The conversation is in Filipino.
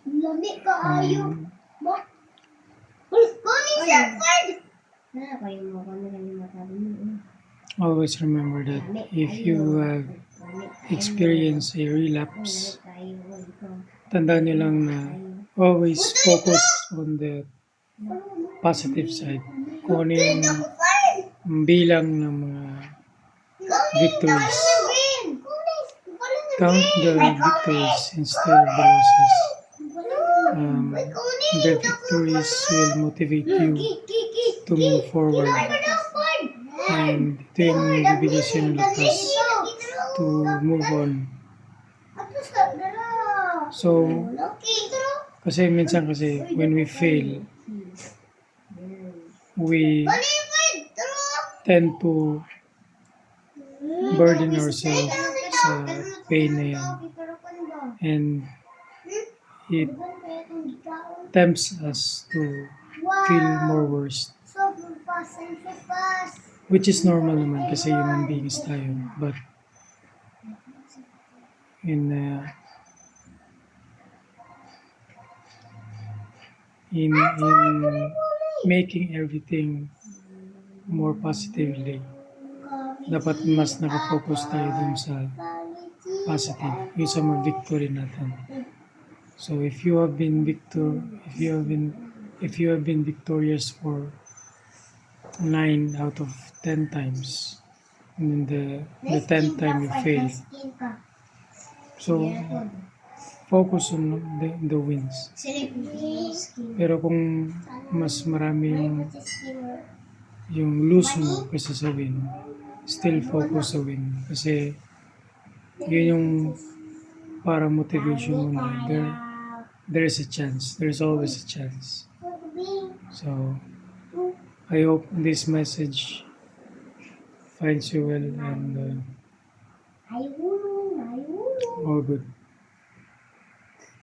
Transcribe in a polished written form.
Lami ka ayo. Ba? Kunin siya, Fred! Always remember that if you have experienced a relapse, tandaan nyo lang na always focus on the positive side. Kung ano yung bilang ng mga victories. Count the victories instead of the losses. The victories will motivate you to move forward. And ito yung bibigyan siya ng lakas to move on. So, kasi minsan kasi when we fail, we tend to burden ourselves sa pain na yan. And it tempts us to feel more worse. Which is normal naman kasi human beings tayo. But in making everything more positively, dapat mas nakafocus tayo dun sa positive, yung sa mga victory natin. So if you have been victorious for 9 out of 10 times, and then the 10th time you fail. So focus on the wins. Pero kung mas marami yung lose mo kaysa sa win, still focus sa win. Kasi yun yung para motivation mo na there is a chance. There's always a chance. So I hope this message finds you well and all good.